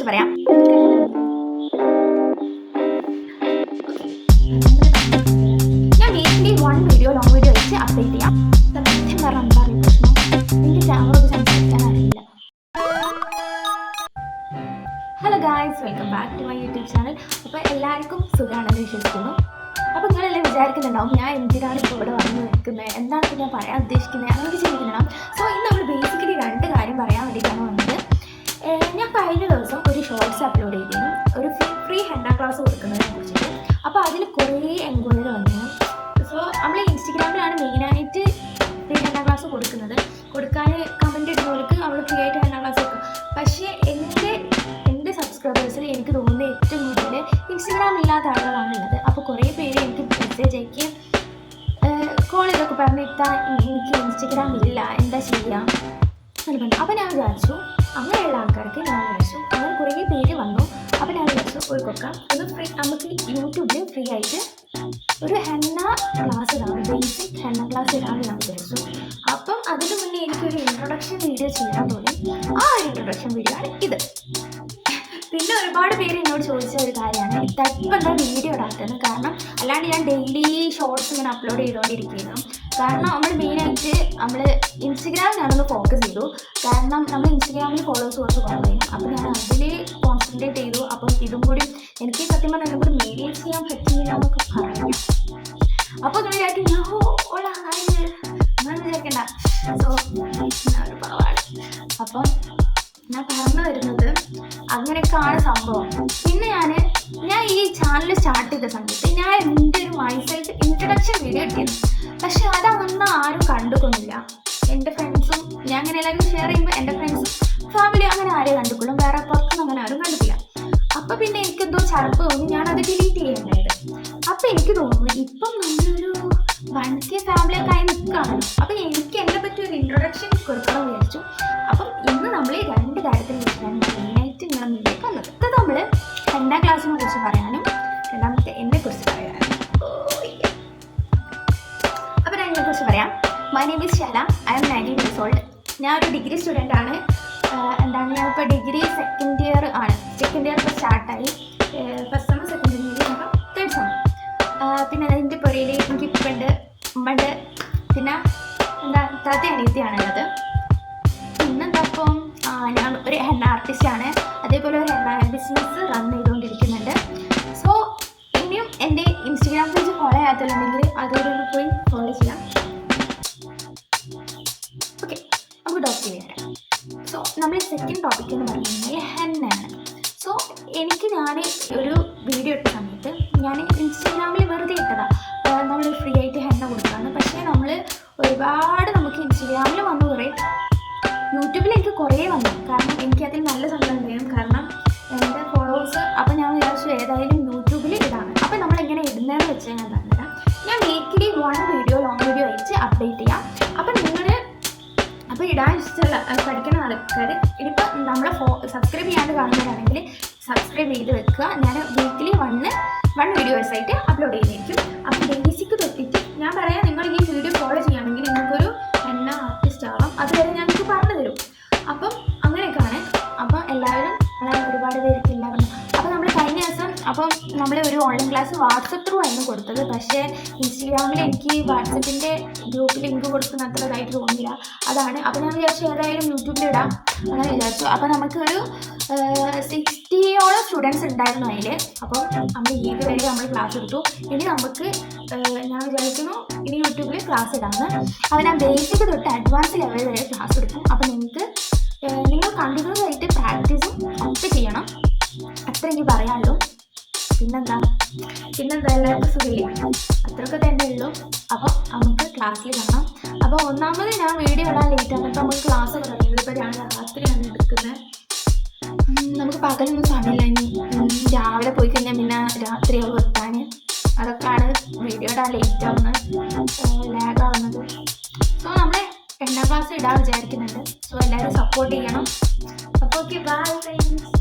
കുറിച്ച് പറയാം. ഞാൻ വീക്കിലി 1 വീഡിയോ ലോങ് വീഡിയോ വെച്ച് അപ്ഡേറ്റ് ചെയ്യാം. സത്യം പറഞ്ഞാൽ എന്താ പറയുക പ്രശ്നം, എനിക്ക് ക്യാമറ സംസാരിക്കാൻ അറിയില്ല. Hello guys, welcome back to my YouTube channel. അപ്പോൾ എല്ലാവർക്കും സുഖമാണെന്ന് വിശ്വസിക്കുന്നു. അപ്പോൾ നിങ്ങളെല്ലാം വിചാരിക്കുന്നുണ്ടാവും ഞാൻ എന്തിനാണ് ഇപ്പോൾ ഇവിടെ വന്ന് നിൽക്കുന്നത്, എന്താണ് ഞാൻ പറയാൻ ഉദ്ദേശിക്കുന്നത്, അങ്ങനെ ചിന്തിക്കുന്നുണ്ടാവും. സോ ഇന്ന് നമ്മൾ ബേസിക്കലി 2 കാര്യം പറയാൻ വേണ്ടിയിട്ടാണ് വന്നത്. ഞാൻ കഴിഞ്ഞ ദിവസം ഒരു ഷോർട്സ് അപ്ലോഡ് ചെയ്തിരുന്നു, ഒരു ഫ്രീ ഹെന്ന ക്ലാസ് കൊടുക്കുന്നതിനെ കുറിച്ചിട്ട്. അപ്പോൾ അതിൽ കുറേ എൻക്വയറി വന്നിരുന്നു. സോ നമ്മൾ ഇൻസ്റ്റഗ്രാമിലാണ് മെയിനായിട്ട് ഫ്രീ ഹെന്ന ക്ലാസ് കൊടുക്കുന്നത്. കൊടുക്കാൻ കമൻറ്റ് ഇടുന്നവർക്ക് നമ്മൾ ഫ്രീ ആയിട്ട് ഹെന്ന ക്ലാസ് കൊടുക്കും. പക്ഷേ എൻ്റെ സബ്സ്ക്രൈബേഴ്സിൽ എനിക്ക് തോന്നുന്നത് ഏറ്റവും കൂടുതൽ ഇൻസ്റ്റഗ്രാം ഇല്ലാത്ത ആളുകളാണുള്ളത്. അപ്പോൾ കുറേ പേര് എനിക്ക് മെസ്സേജ് അയക്കുകയും കോൾ ചെയ്തൊക്കെ പറഞ്ഞ് ഇത്താൻ എനിക്ക് ഇൻസ്റ്റഗ്രാം ഇല്ല, എന്താ ചെയ്യാം എന്ന് പറഞ്ഞു. അപ്പോൾ ഞാൻ വിചാരിച്ചു അങ്ങനെയുള്ള ആൾക്കാർക്ക് അങ്ങനെ കുറേ പേര് വന്നു. അപ്പോൾ ഞാൻ വിചാരിച്ചു ഒന്ന് ഫ്രീ നമുക്ക് യൂട്യൂബിൽ ഫ്രീ ആയിട്ട് ഒരു ഹെന്ന ക്ലാസ് ഇടാണ്, ബേസിക് ഹെന്ന ക്ലാസ് ഇടാമെന്ന് ഞാൻ വിചാരിച്ചു. അപ്പം അതിന് മുന്നേ എനിക്കൊരു ഇൻട്രൊഡക്ഷൻ വീഡിയോ ചെയ്യാൻ തോന്നി. ആ ഒരു ഇൻട്രൊഡക്ഷൻ വീഡിയോ ആണ് ഇത്. പിന്നെ ഒരുപാട് പേര് എന്നോട് ചോദിച്ച ഒരു കാര്യമാണ് ഇപ്പം എന്താ വീഡിയോ ഇടാത്തത്. കാരണം അല്ലാണ്ട് ഞാൻ ഡെയിലി ഷോർട്സ് ഇങ്ങനെ അപ്ലോഡ് ചെയ്തുകൊണ്ടിരിക്കുന്നു. കാരണം നമ്മൾ മെയിനായിട്ട് നമ്മൾ ഇൻസ്റ്റഗ്രാമിലാണൊന്ന് ഫോക്കസ് ചെയ്തു. കാരണം നമ്മൾ ഇൻസ്റ്റഗ്രാമിൽ ഫോളോവേഴ്സ് കുറച്ച് കുറവായിരുന്നു. അപ്പോൾ ഞാൻ അതിൽ കോൺസെൻട്രേറ്റ് ചെയ്തു. അപ്പം ഇതും കൂടി എനിക്ക് സത്യം പറഞ്ഞാൽ കൂടി മെയിൻറ്റെയിൻ ചെയ്യാൻ പറ്റിയില്ല എന്നൊക്കെ പറയാം. അപ്പോൾ നിങ്ങൾ വിചാരിക്കും ഞാൻ അങ്ങനെ വിചാരിക്കണ്ട. സോ ഒരു പാവാണ്. അപ്പം ഞാൻ പറഞ്ഞു വരുന്നത് അങ്ങനെയൊക്കെയാണ് സംഭവം. പിന്നെ ഞാൻ ഈ ചാനൽ സ്റ്റാർട്ട് ചെയ്ത സമയത്ത് ഞാൻ എൻ്റെ ഒരു മൈസെൽഫ് ഇൻട്രൊഡക്ഷൻ വീഡിയോ ഇട്ടിരുന്നു. പക്ഷെ അതൊന്നും ആരും കണ്ടുകൊണ്ടില്ല. എൻ്റെ ഫ്രണ്ട്സും ഞാൻ അങ്ങനെ എല്ലാവരും ഷെയർ ചെയ്യുമ്പോൾ എൻ്റെ ഫ്രണ്ട്സും ഫാമിലി അങ്ങനെ ആരെയും കണ്ടുകൊള്ളും, വേറെ പുറത്തൊന്നും അങ്ങനെ ആരും കണ്ടിട്ടില്ല. അപ്പോൾ പിന്നെ എനിക്കെന്തോ ചടപ്പ് തോന്നി, ഞാനത് ഡിലീറ്റ് ചെയ്യേണ്ടായത്. അപ്പോൾ എനിക്ക് തോന്നുന്നു ഇപ്പം നമ്മളൊരു 1K ഫാമിലിയൊക്കെ ആയി നിൽക്കുകയാണല്ലോ. അപ്പം എനിക്ക് എന്നെ പറ്റി ഒരു ഇൻട്രൊഡക്ഷൻ കൊടുക്കണം വിചാരിച്ചു. അപ്പം ഇന്ന് നമ്മൾ 2 കാര്യത്തിനെ കുറിച്ചാണ് മെയിനായിട്ട് നിങ്ങളുടെ മുന്നിലേക്ക് വന്നത്. ഇത് നമ്മൾ 2ാം ക്ലാസ്സിനെ കുറിച്ച് പറയാനും രണ്ടാമത്തെ എന്നെക്കുറിച്ച് പറയാനും. അപ്പം ഞാൻ ഇതിനെക്കുറിച്ച് പറയാം. My name is Shala. I am 19 years old. ഞാൻ ഒരു ഡിഗ്രി സ്റ്റുഡൻ്റ് ആണ്. ഞാനിപ്പോൾ ഡിഗ്രി സെക്കൻഡ് ഇയർ ആണ്. സെക്കൻഡ് ഇയർ ഇപ്പോൾ സ്റ്റാർട്ടായി. First sem, second year, third sem. പിന്നെ അതിൻ്റെ പുറയിൽ എനിക്ക് ഇപ്പുണ്ട്, ഉമ്മണ്ട്, പിന്നെ താത്ത അനിയത്തിയാണുള്ളത്. പിന്നെന്താ അപ്പം ഞാൻ ഒരു ഹെന്ന ആർട്ടിസ്റ്റാണ്. അതേപോലെ ഒരു ഹെന്ന ബിസിനസ് റൺ ചെയ്തുകൊണ്ടിരിക്കുന്നുണ്ട്. സോ ഇനിയും എൻ്റെ ഇൻസ്റ്റഗ്രാം പേജ് ഫോളോ ചെയ്യാത്തുണ്ടെങ്കിൽ അതോടെ പോയി ഫോളോ ചെയ്യാം. ഓക്കെ, നമുക്ക് ടോപ്പിക്ക് ചെയ്യാം. സോ നമ്മൾ സെക്കൻഡ് ടോപ്പിക് എന്ന് പറയുന്നത് ഹെന്നയാണ്. സോ ഞാൻ ഒരു വീഡിയോ ഇട്ട സമയത്ത് ഞാൻ ഇൻസ്റ്റഗ്രാമിൽ വെറുതെ ഇട്ടതാണ്, നമ്മൾ ഫ്രീ ആയിട്ട് ഹെന്ന കൊടുക്കാമെന്ന്. പക്ഷേ ഒരുപാട് നമുക്ക് ഇൻസ്റ്റഗ്രാമിൽ വന്നു, കുറേ യൂട്യൂബിൽ എനിക്ക് കുറേ വന്നു. കാരണം എനിക്കതിൽ നല്ല സങ്കടം ഉണ്ടായിരുന്നു. കാരണം എൻ്റെ ഫോളോവേഴ്സ്. അപ്പോൾ ഞാൻ വിചാരിച്ചു ഏതായാലും യൂട്യൂബിൽ ഇടാണ്. അപ്പോൾ നമ്മളെങ്ങനെ ഇടുന്നതെന്ന് വെച്ചാൽ ഞാൻ പറഞ്ഞുതരാം. ഞാൻ വീക്കിലി 1 വീഡിയോ ലോങ് വീഡിയോ വെച്ച് അപ്ഡേറ്റ് ചെയ്യാം. അപ്പോൾ അപ്പോൾ ഇടാൻ ഇഷ്ടമുള്ള പഠിക്കുന്ന ആൾക്കാർ ഇതിപ്പോൾ നമ്മളെ സബ്സ്ക്രൈബ് ചെയ്യാണ്ട് കാണുന്നവരാണെങ്കിൽ സബ്സ്ക്രൈബ് ചെയ്ത് വെക്കുക. ഞാൻ വീക്കിലി 1 വീഡിയോസ് ആയിട്ട് അപ്ലോഡ് ചെയ്തിരിക്കും. അപ്പം ബേസിക്ക് തൊട്ടിട്ട് ഞാൻ പറയാം, നിങ്ങൾ ഈ വീഡിയോ ഫോളോ ചെയ്യുകയാണെങ്കിൽ നിങ്ങൾക്കൊരു ഹെന്ന ആർട്ടിസ്റ്റ് ആവാം. അതുവരെ ഞാൻ നിങ്ങൾക്ക് പറഞ്ഞു തരും. അപ്പം അങ്ങനെയൊക്കെയാണ്. അപ്പം എല്ലാവരും ഒരുപാട് പേർക്ക് ഇല്ല പറഞ്ഞു. അപ്പോൾ നമ്മൾ കഴിഞ്ഞ ദിവസം നമ്മൾ ഒരു ഓൺലൈൻ ക്ലാസ് വാട്സപ്പ് ത്രൂ ആയിരുന്നു കൊടുത്തത്. പക്ഷേ ഇൻസ്റ്റഗ്രാമിൽ എനിക്ക് വാട്സപ്പിൻ്റെ ഗ്രൂപ്പ് ലിങ്ക് കൊടുക്കുന്ന അത്ര ഇതായിട്ട് തോന്നിയില്ല. അതാണ്. അപ്പോൾ ഞാൻ വിചാരിച്ചു ഏതായാലും യൂട്യൂബിൽ ഇടാം അങ്ങനെ വിചാരിച്ചു. അപ്പോൾ നമുക്കൊരു 60ഓളം സ്റ്റുഡൻസ് ഉണ്ടായിരുന്നു അതിൽ. അപ്പോൾ നമ്മൾ ഈദ് വരെ നമ്മൾ ക്ലാസ് എടുത്തു. ഇനി നമുക്ക് ഞാൻ വിചാരിക്കുന്നു ഇനി യൂട്യൂബിൽ ക്ലാസ് ഇടാമെന്ന്. അപ്പോൾ ഞാൻ ബേസിക് തൊട്ട് അഡ്വാൻസ് ലെവൽ വരെ ക്ലാസ് എടുക്കും. അപ്പോൾ നിങ്ങൾ കണ്ടിന്യൂസ് ആയിട്ട് പ്രാക്ടീസും ഒക്കെ ചെയ്യണം. അത്ര എനിക്ക് പറയാനുള്ളൂ. പിന്നെന്താ എല്ലാവർക്കും സുഖമില്ല, അത്രയൊക്കെ തന്നെ ഉള്ളൂ. അപ്പോൾ നമുക്ക് ക്ലാസ്സിൽ കാണാം. അപ്പോൾ ഒന്നാമത് ഞാൻ വീഡിയോ ഇടാൻ ലേറ്റാണ്. ഇപ്പോൾ നമുക്ക് ക്ലാസ് പറയുന്നത് ഇപ്പോൾ ഞാൻ രാത്രിയാണ് എടുക്കുന്നത്. നമുക്ക് പകലൊന്നും സമയമില്ല. ഇനി രാവിലെ പോയി കഴിഞ്ഞാൽ പിന്നെ രാത്രിയാവും എത്താൻ. അതൊക്കെയാണ് വീഡിയോ ഇടാൻ ലേറ്റ് ആവുന്നത്, ലാഗാവുന്നത്. സോ നമ്മൾ 2ാം ക്ലാസ് ഇടാൻ വിചാരിക്കുന്നുണ്ട്. സോ എല്ലാവരും സപ്പോർട്ട് ചെയ്യണം. അപ്പോൾ ഓക്കെ, ബൈ ഫ്രണ്ട്സ്.